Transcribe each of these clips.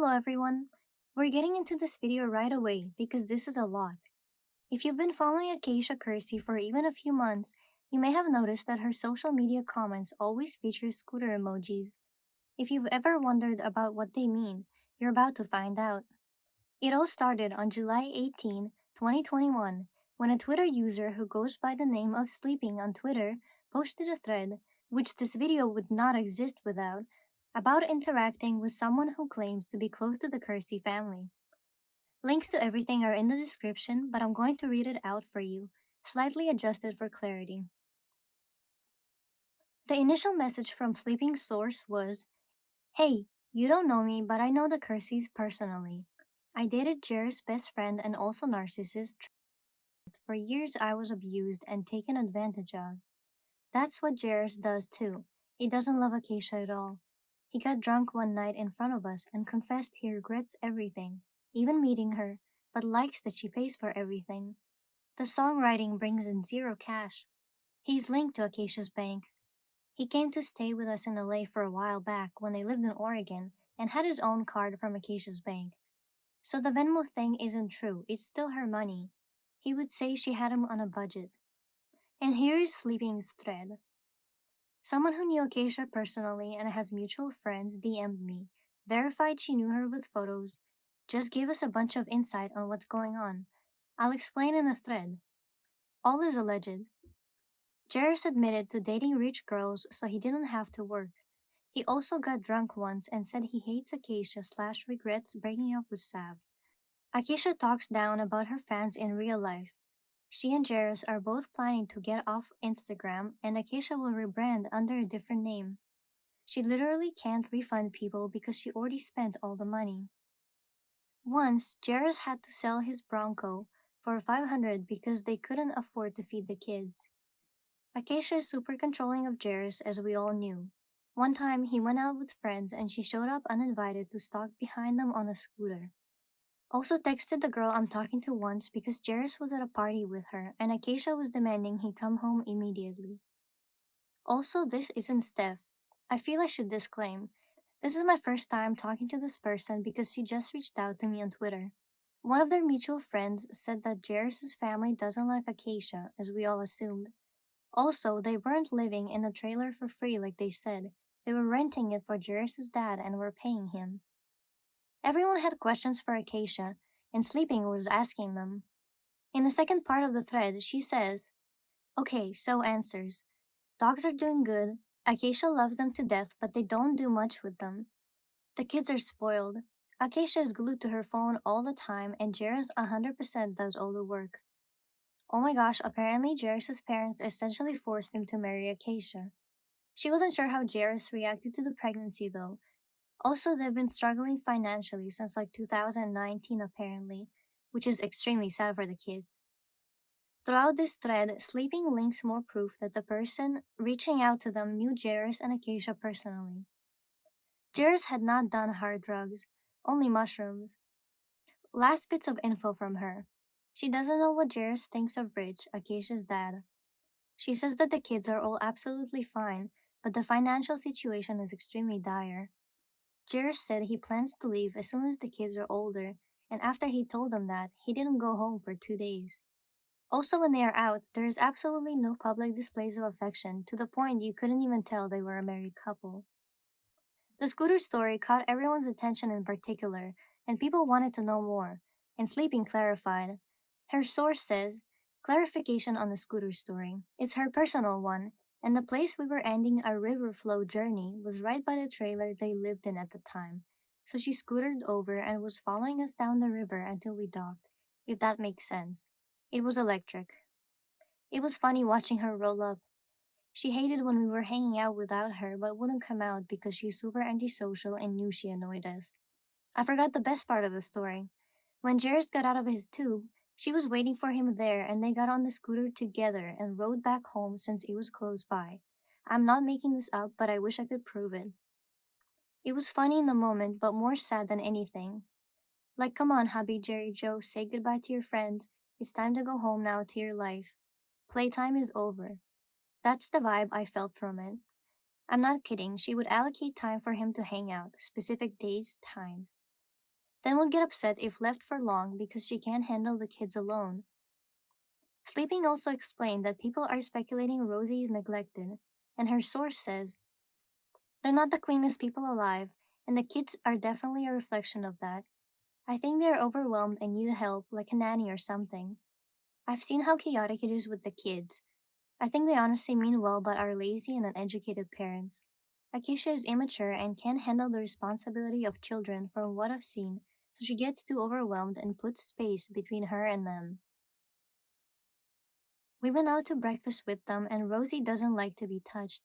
Hello everyone! We're getting into this video right away because this is a lot. If you've been following Acacia Kersey for even a few months, you may have noticed that her social media comments always feature scooter emojis. If you've ever wondered about what they mean, you're about to find out. It all started on July 18, 2021, when a Twitter user who goes by the name of Sleeping on Twitter posted a thread, which this video would not exist without, about interacting with someone who claims to be close to the Kersey family. Links to everything are in the description, but I'm going to read it out for you, slightly adjusted for clarity. The initial message from Sleeping's source was, "Hey, you don't know me, but I know the Kerseys personally. I dated Jer's best friend and also narcissist. For years I was abused and taken advantage of. That's what Jairus does too. He doesn't love Acacia at all. He got drunk one night in front of us and confessed he regrets everything, even meeting her, but likes that she pays for everything. The songwriting brings in zero cash. He's linked to Acacia's bank. He came to stay with us in LA for a while back when they lived in Oregon and had his own card from Acacia's bank. So the Venmo thing isn't true, it's still her money. He would say she had him on a budget. And here is Sleeping's thread. Someone who knew Acacia personally and has mutual friends DM'd me, verified she knew her with photos, just gave us a bunch of insight on what's going on. I'll explain in a thread. All is alleged. Jairus admitted to dating rich girls so he didn't have to work. He also got drunk once and said he hates Acacia / regrets breaking up with Sav. Acacia talks down about her fans in real life. She and Jairus are both planning to get off Instagram and Acacia will rebrand under a different name. She literally can't refund people because she already spent all the money. Once, Jairus had to sell his Bronco for $500 because they couldn't afford to feed the kids. Acacia is super controlling of Jairus, as we all knew. One time, he went out with friends and she showed up uninvited to stalk behind them on a scooter. Also texted the girl I'm talking to once because Jairus was at a party with her and Acacia was demanding he come home immediately. Also, this isn't Steph. I feel I should disclaim. This is my first time talking to this person because she just reached out to me on Twitter. One of their mutual friends said that Jairus' family doesn't like Acacia, as we all assumed. Also, they weren't living in a trailer for free like they said. They were renting it for Jairus' dad and were paying him. Everyone had questions for Acacia, and Sleeping was asking them. In the second part of the thread, she says, "Okay, so answers. Dogs are doing good. Acacia loves them to death, but they don't do much with them. The kids are spoiled. Acacia is glued to her phone all the time, and Jairus 100% does all the work. Oh my gosh, apparently Jairus' parents essentially forced him to marry Acacia. She wasn't sure how Jairus reacted to the pregnancy though. Also, they've been struggling financially since like 2019 apparently, which is extremely sad for the kids." Throughout this thread, Sleeping links more proof that the person reaching out to them knew Jairus and Acacia personally. Jairus had not done hard drugs, only mushrooms. Last bits of info from her. She doesn't know what Jairus thinks of Rich, Acacia's dad. She says that the kids are all absolutely fine, but the financial situation is extremely dire. Jairus said he plans to leave as soon as the kids are older, and after he told them that, he didn't go home for 2 days. Also, when they are out, there is absolutely no public displays of affection to the point you couldn't even tell they were a married couple. The scooter story caught everyone's attention in particular, and people wanted to know more, and Sleeping clarified. Her source says, clarification on the scooter story. It's her personal one, and the place we were ending our river flow journey was right by the trailer they lived in at the time, so she scootered over and was following us down the river until we docked, if that makes sense. It was electric. It was funny watching her roll up. She hated when we were hanging out without her but wouldn't come out because she's super antisocial and knew she annoyed us. I forgot the best part of the story. When Jairus got out of his tube, she was waiting for him there and they got on the scooter together and rode back home since it was close by. I'm not making this up, but I wish I could prove it. It was funny in the moment, but more sad than anything. Like, come on, hubby Jerry Joe, say goodbye to your friends. It's time to go home now to your life. Playtime is over. That's the vibe I felt from it. I'm not kidding, she would allocate time for him to hang out, specific days, times. then would get upset if left for long because she can't handle the kids alone. Sleeping also explained that people are speculating Rosie is neglected, and her source says they're not the cleanest people alive, and the kids are definitely a reflection of that. I think they're overwhelmed and need help, like a nanny or something. I've seen how chaotic it is with the kids. I think they honestly mean well but are lazy and uneducated parents. Acacia is immature and can't handle the responsibility of children from what I've seen, so she gets too overwhelmed and puts space between her and them. We went out to breakfast with them, and Rosie doesn't like to be touched.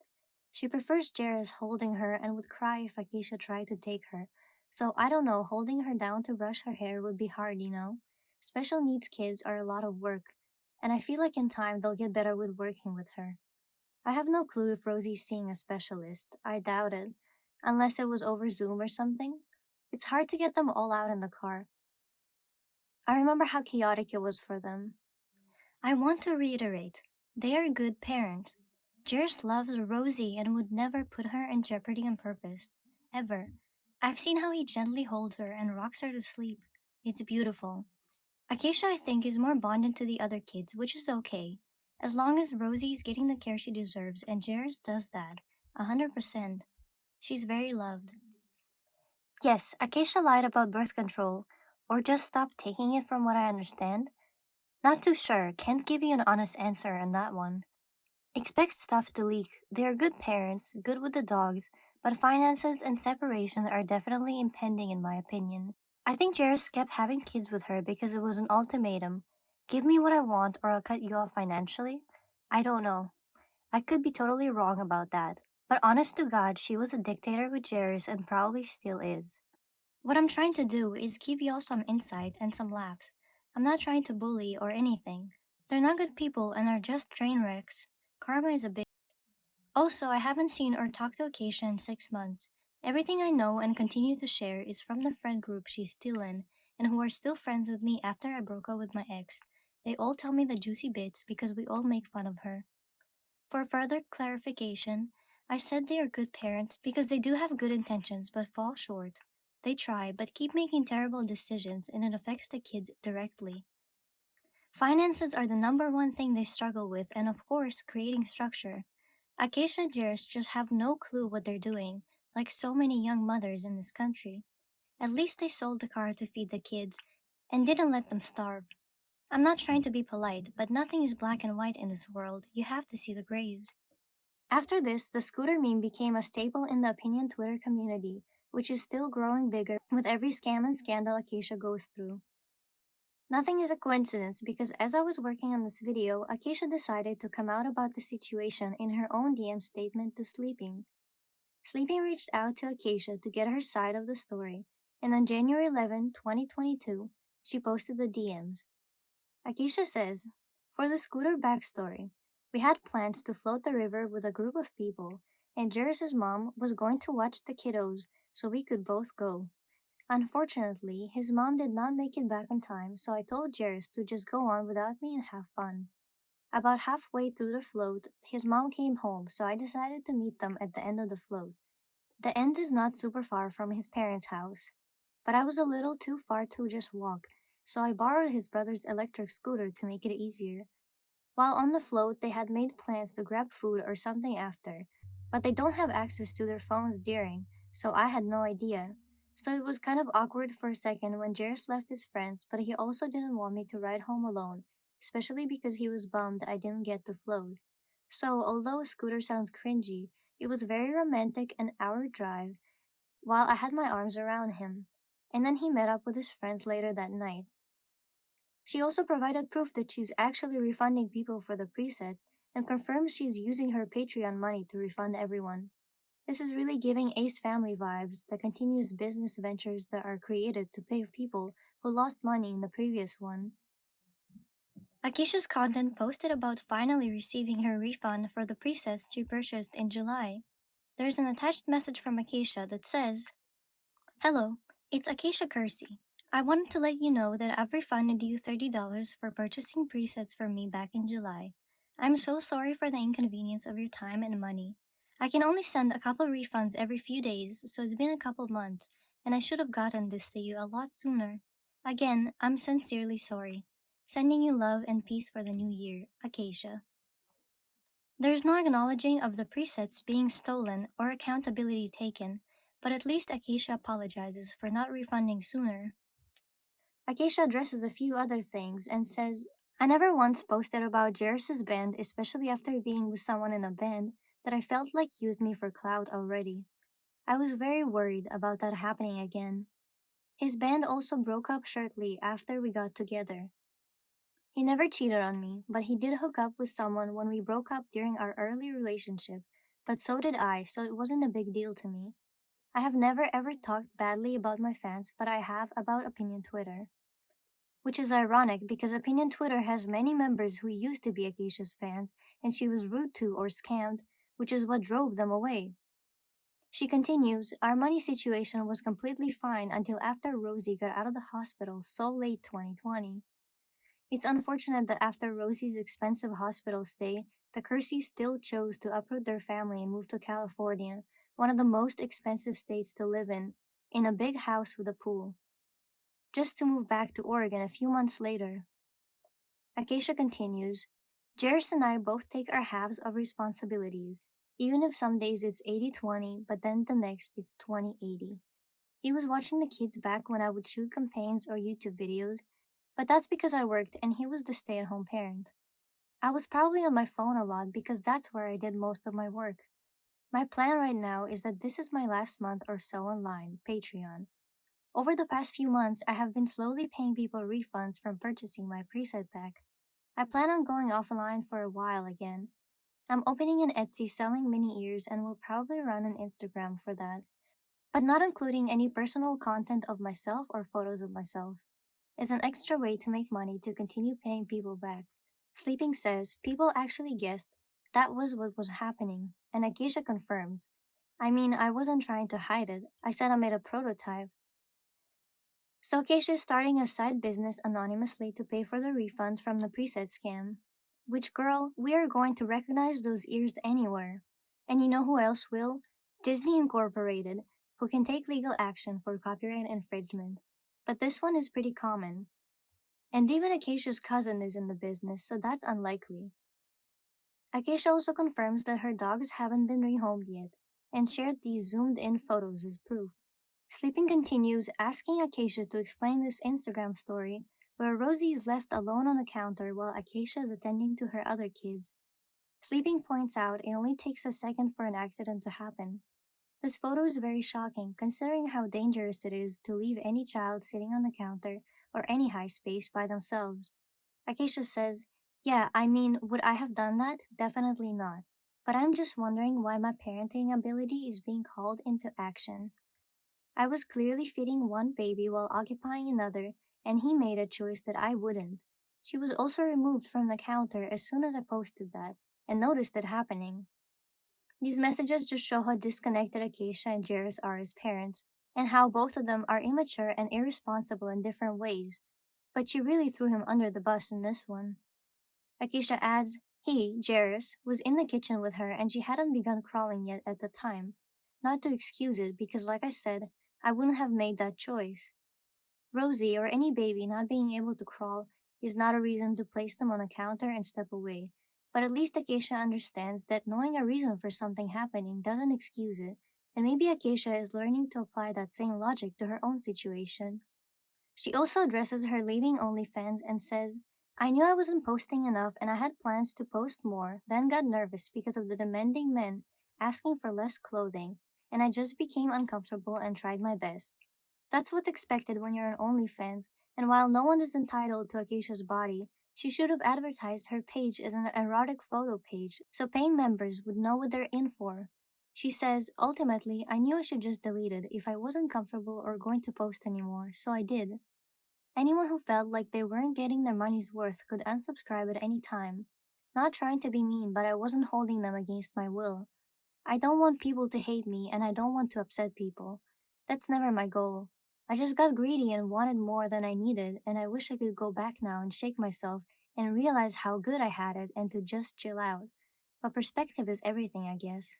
She prefers Jairus holding her and would cry if Acacia tried to take her. So I don't know, holding her down to brush her hair would be hard. Special needs kids are a lot of work, and I feel like in time they'll get better with working with her. I have no clue if Rosie's seeing a specialist. I doubt it, unless it was over Zoom or something. It's hard to get them all out in the car. I remember how chaotic it was for them. I want to reiterate, they are good parents. Jairus loves Rosie and would never put her in jeopardy on purpose. Ever. I've seen how he gently holds her and rocks her to sleep. It's beautiful. Acacia, I think, is more bonded to the other kids, which is okay. As long as Rosie is getting the care she deserves and Jairus does that, 100%. She's very loved. Yes, Acacia lied about birth control, or just stopped taking it from what I understand. Not too sure, can't give you an honest answer on that one. Expect stuff to leak. They are good parents, good with the dogs, but finances and separation are definitely impending in my opinion. I think Jairus kept having kids with her because it was an ultimatum. Give me what I want or I'll cut you off financially? I don't know. I could be totally wrong about that. But honest to God, she was a dictator with Jairus and probably still is. What I'm trying to do is give y'all some insight and some laughs. I'm not trying to bully or anything. They're not good people and are just train wrecks. Karma is a big. Also, I haven't seen or talked to Acacia in 6 months. Everything I know and continue to share is from the friend group she's still in and who are still friends with me after I broke up with my ex. They all tell me the juicy bits because we all make fun of her. For further clarification, I said they are good parents because they do have good intentions but fall short. They try but keep making terrible decisions and it affects the kids directly. Finances are the number one thing they struggle with, and of course, creating structure. Acacia and Jairus just have no clue what they're doing, like so many young mothers in this country. At least they sold the car to feed the kids and didn't let them starve. I'm not trying to be polite, but nothing is black and white in this world. You have to see the grays. After this, the scooter meme became a staple in the opinion Twitter community, which is still growing bigger with every scam and scandal Acacia goes through. Nothing is a coincidence because as I was working on this video, Acacia decided to come out about the situation in her own DM statement to Sleeping. Sleeping reached out to Acacia to get her side of the story, and on January 11, 2022, she posted the DMs. Acacia says, for the scooter backstory, we had plans to float the river with a group of people, and Jairus' mom was going to watch the kiddos so we could both go. Unfortunately, his mom did not make it back on time, so I told Jairus to just go on without me and have fun. About halfway through the float, his mom came home, so I decided to meet them at the end of the float. The end is not super far from his parents' house, but I was a little too far to just walk, so I borrowed his brother's electric scooter to make it easier. While on the float, they had made plans to grab food or something after, but they don't have access to their phones during, so I had no idea. So it was kind of awkward for a second when Jairus left his friends, but he also didn't want me to ride home alone, especially because he was bummed I didn't get to float. So, although a scooter sounds cringy, it was very romantic an hour drive while I had my arms around him. And then he met up with his friends later that night. She also provided proof that she's actually refunding people for the presets and confirms she's using her Patreon money to refund everyone. This is really giving Ace Family vibes, the continuous business ventures that are created to pay people who lost money in the previous one. Acacia's content posted about finally receiving her refund for the presets she purchased in July. There's an attached message from Acacia that says, hello, it's Acacia Kersey. I wanted to let you know that I've refunded you $30 for purchasing presets for me back in July. I'm so sorry for the inconvenience of your time and money. I can only send a couple refunds every few days, so it's been a couple months, and I should have gotten this to you a lot sooner. Again, I'm sincerely sorry. Sending you love and peace for the new year, Acacia. There's no acknowledging of the presets being stolen or accountability taken, but at least Acacia apologizes for not refunding sooner. Acacia addresses a few other things and says, I never once posted about Jairus' band, especially after being with someone in a band that I felt like used me for clout already. I was very worried about that happening again. His band also broke up shortly after we got together. He never cheated on me, but he did hook up with someone when we broke up during our early relationship, but so did I, so it wasn't a big deal to me. I have never ever talked badly about my fans, but I have about Opinion Twitter. Which is ironic because Opinion Twitter has many members who used to be Acacia's fans, and she was rude to or scammed, which is what drove them away. She continues, our money situation was completely fine until after Rosie got out of the hospital so late 2020. It's unfortunate that after Rosie's expensive hospital stay, the Kerseys still chose to uproot their family and move to California, one of the most expensive states to live in a big house with a pool, just to move back to Oregon a few months later. Acacia continues, Jairus and I both take our halves of responsibilities, even if some days it's 80-20, but then the next it's 20-80. He was watching the kids back when I would shoot campaigns or YouTube videos, but that's because I worked and he was the stay-at-home parent. I was probably on my phone a lot because that's where I did most of my work. My plan right now is that this is my last month or so online, Patreon. Over the past few months, I have been slowly paying people refunds from purchasing my preset pack. I plan on going offline for a while again. I'm opening an Etsy selling mini ears and will probably run an Instagram for that, but not including any personal content of myself or photos of myself. It's an extra way to make money to continue paying people back. Sleeping says people actually guessed that was what was happening, and Acacia confirms. I mean, I wasn't trying to hide it. I said I made a prototype. So Acacia is starting a side business anonymously to pay for the refunds from the preset scam. Which girl, we are going to recognize those ears anywhere. And you know who else will? Disney Incorporated, who can take legal action for copyright infringement. But this one is pretty common. And even Acacia's cousin is in the business, so that's unlikely. Acacia also confirms that her dogs haven't been rehomed yet, and shared these zoomed in photos as proof. Sleeping continues, asking Acacia to explain this Instagram story where Rosie is left alone on the counter while Acacia is attending to her other kids. Sleeping points out it only takes a second for an accident to happen. This photo is very shocking considering how dangerous it is to leave any child sitting on the counter or any high space by themselves. Acacia says, yeah, I mean, would I have done that? Definitely not. But I'm just wondering why my parenting ability is being called into action. I was clearly feeding one baby while occupying another, and he made a choice that I wouldn't. She was also removed from the counter as soon as I posted that, and noticed it happening. These messages just show how disconnected Acacia and Jairus are as parents, and how both of them are immature and irresponsible in different ways. But she really threw him under the bus in this one. Acacia adds, he, Jairus, was in the kitchen with her and she hadn't begun crawling yet at the time. Not to excuse it, because like I said, I wouldn't have made that choice. Rosie, or any baby not being able to crawl, is not a reason to place them on a counter and step away. But at least Acacia understands that knowing a reason for something happening doesn't excuse it, and maybe Acacia is learning to apply that same logic to her own situation. She also addresses her leaving OnlyFans and says, I knew I wasn't posting enough and I had plans to post more, then got nervous because of the demanding men asking for less clothing, and I just became uncomfortable and tried my best. That's what's expected when you're on OnlyFans, and while no one is entitled to Acacia's body, she should have advertised her page as an erotic photo page so paying members would know what they're in for. She says, ultimately, I knew I should just delete it if I wasn't comfortable or going to post anymore, so I did. Anyone who felt like they weren't getting their money's worth could unsubscribe at any time. Not trying to be mean, but I wasn't holding them against my will. I don't want people to hate me and I don't want to upset people. That's never my goal. I just got greedy and wanted more than I needed, and I wish I could go back now and shake myself and realize how good I had it and to just chill out. But perspective is everything, I guess.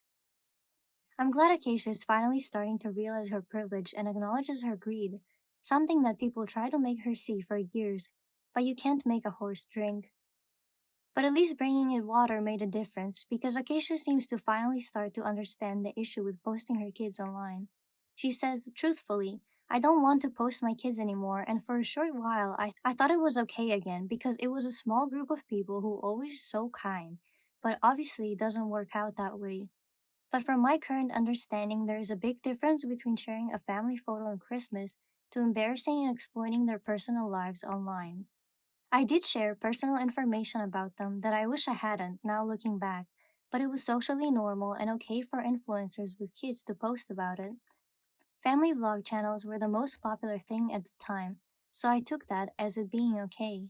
I'm glad Acacia is finally starting to realize her privilege and acknowledges her greed, something that people try to make her see for years, but you can't make a horse drink. But at least bringing it water made a difference because Acacia seems to finally start to understand the issue with posting her kids online. She says, truthfully, I don't want to post my kids anymore, and for a short while I thought it was okay again because it was a small group of people who always so kind, but obviously it doesn't work out that way. But from my current understanding, there is a big difference between sharing a family photo on Christmas to embarrassing and exploiting their personal lives online. I did share personal information about them that I wish I hadn't now looking back, but it was socially normal and okay for influencers with kids to post about it. Family vlog channels were the most popular thing at the time, so I took that as it being okay.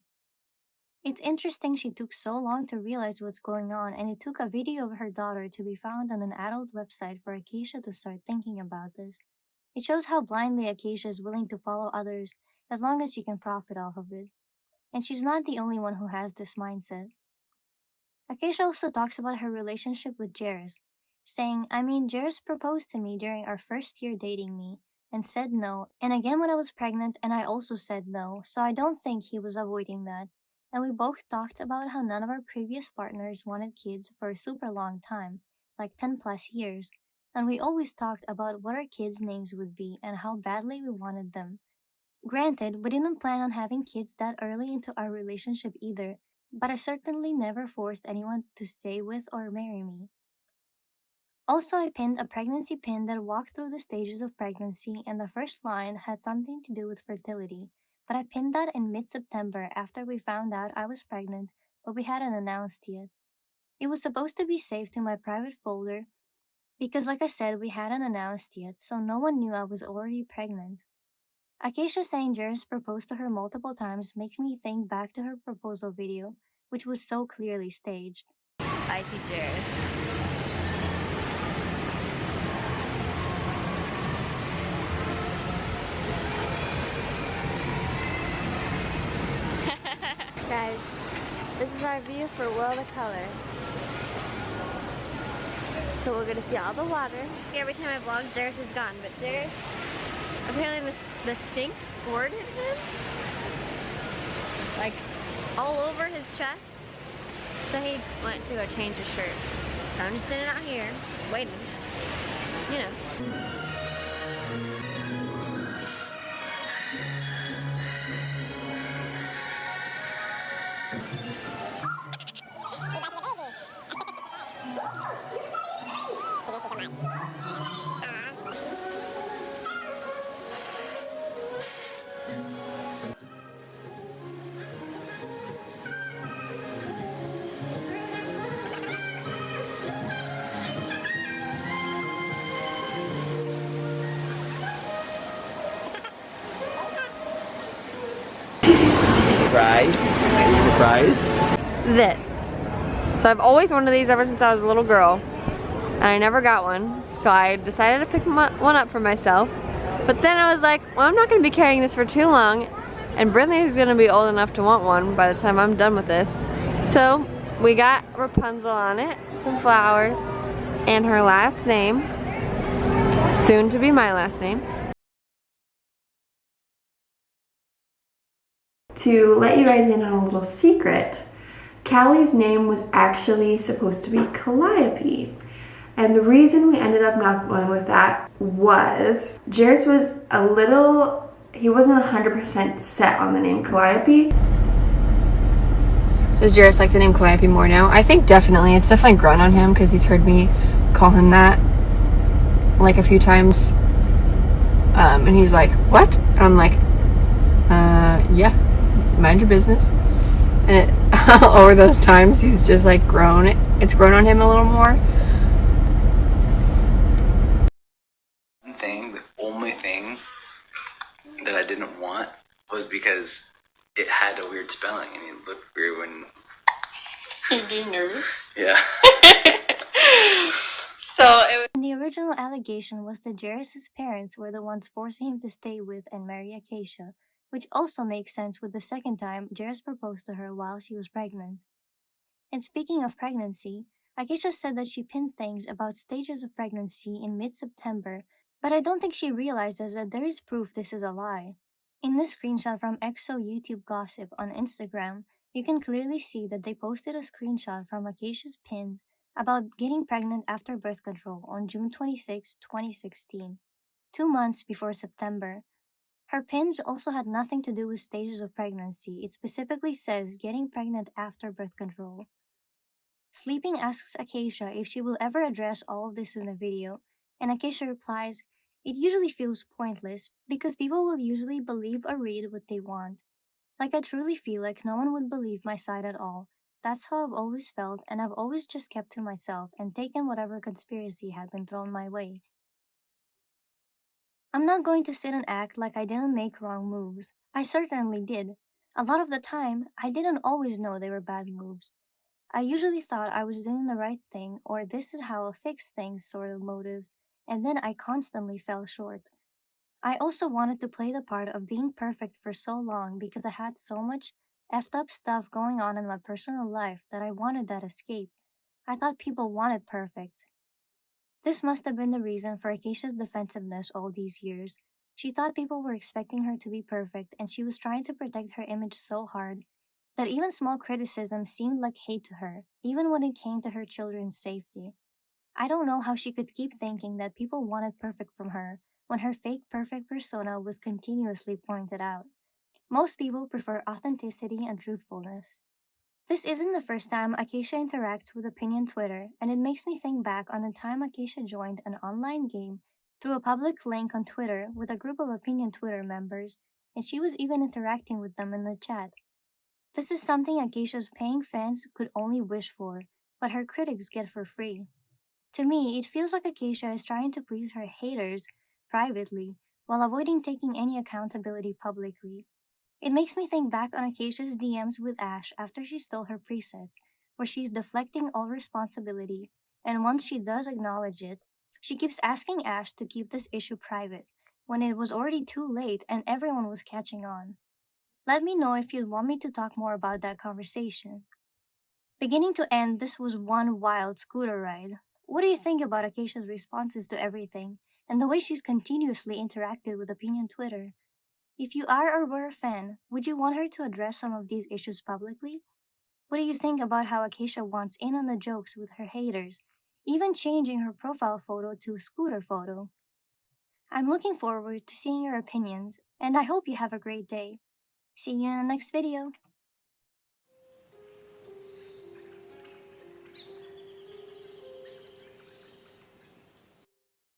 It's interesting she took so long to realize what's going on, and it took a video of her daughter to be found on an adult website for Acacia to start thinking about this. It shows how blindly Acacia is willing to follow others as long as she can profit off of it. And she's not the only one who has this mindset. Acacia also talks about her relationship with Jairus, saying, Jairus proposed to me during our first year dating me and said no, and again when I was pregnant, and I also said no, so I don't think he was avoiding that. And we both talked about how none of our previous partners wanted kids for a super long time, like 10 plus years, and we always talked about what our kids' names would be and how badly we wanted them. Granted, we didn't plan on having kids that early into our relationship either, but I certainly never forced anyone to stay with or marry me. Also, I pinned a pregnancy pin that walked through the stages of pregnancy, and the first line had something to do with fertility. But I pinned that in mid September after we found out I was pregnant, but we hadn't announced yet. It was supposed to be saved to my private folder because, like I said, we hadn't announced yet, so no one knew I was already pregnant. Acacia saying Jairus proposed to her multiple times makes me think back to her proposal video, which was so clearly staged. I see Jairus. Guys, this is our view for World of Color. So we're gonna see all the water. Every time I vlog, Jairus is gone, but Jairus, apparently the sink squirted him, like all over his chest. So he went to go change his shirt. So I'm just sitting out here, waiting, you know. Surprise. Surprise. This. So I've always wanted these ever since I was a little girl, and I never got one. So I decided to pick one up for myself. But then I was like, well, I'm not going to be carrying this for too long, and Brinley is going to be old enough to want one by the time I'm done with this. So we got Rapunzel on it, some flowers, and her last name, soon to be my last name. To let you guys in on a little secret, Callie's name was actually supposed to be Calliope. And the reason we ended up not going with that was Jairus was he wasn't 100% set on the name Calliope. Does Jairus like the name Calliope more now? I think definitely. It's definitely grown on him because he's heard me call him that like a few times. And he's like, what? I'm like, yeah, mind your business. And over those times, he's just like it's grown on him a little more. The only thing that I didn't want was because it had a weird spelling and it looked weird when... You're being nervous? Yeah. And the original allegation was that Jairus' parents were the ones forcing him to stay with and marry Acacia, which also makes sense with the second time Jairus proposed to her while she was pregnant. And speaking of pregnancy, Acacia said that she pinned things about stages of pregnancy in mid-September, but I don't think she realizes that there is proof this is a lie. In this screenshot from EXO YouTube Gossip on Instagram, you can clearly see that they posted a screenshot from Acacia's pins about getting pregnant after birth control on June 26, 2016, 2 months before September. Her pins also had nothing to do with stages of pregnancy. It specifically says getting pregnant after birth control. Sleeping asks Acacia if she will ever address all of this in a video, and Acacia replies, "It usually feels pointless because people will usually believe or read what they want. Like I truly feel like no one would believe my side at all. That's how I've always felt, and I've always just kept to myself and taken whatever conspiracy had been thrown my way. I'm not going to sit and act like I didn't make wrong moves. I certainly did. A lot of the time, I didn't always know they were bad moves. I usually thought I was doing the right thing or this is how I'll fix things sort of motives, and then I constantly fell short. I also wanted to play the part of being perfect for so long because I had so much effed up stuff going on in my personal life that I wanted that escape. I thought people wanted perfect. This must have been the reason for Acacia's defensiveness all these years. She thought people were expecting her to be perfect and she was trying to protect her image so hard that even small criticism seemed like hate to her, even when it came to her children's safety. I don't know how she could keep thinking that people wanted perfect from her when her fake perfect persona was continuously pointed out. Most people prefer authenticity and truthfulness. This isn't the first time Acacia interacts with Opinion Twitter, and it makes me think back on the time Acacia joined an online game through a public link on Twitter with a group of Opinion Twitter members, and she was even interacting with them in the chat. This is something Acacia's paying fans could only wish for, but her critics get for free. To me, it feels like Acacia is trying to please her haters privately while avoiding taking any accountability publicly. It makes me think back on Acacia's DMs with Ash after she stole her presets, where she's deflecting all responsibility, and once she does acknowledge it, she keeps asking Ash to keep this issue private, when it was already too late and everyone was catching on. Let me know if you'd want me to talk more about that conversation. Beginning to end, this was one wild scooter ride. What do you think about Acacia's responses to everything, and the way she's continuously interacted with Opinion Twitter? If you are or were a fan, would you want her to address some of these issues publicly? What do you think about how Acacia wants in on the jokes with her haters, even changing her profile photo to a scooter photo? I'm looking forward to seeing your opinions, and I hope you have a great day. See you in the next video.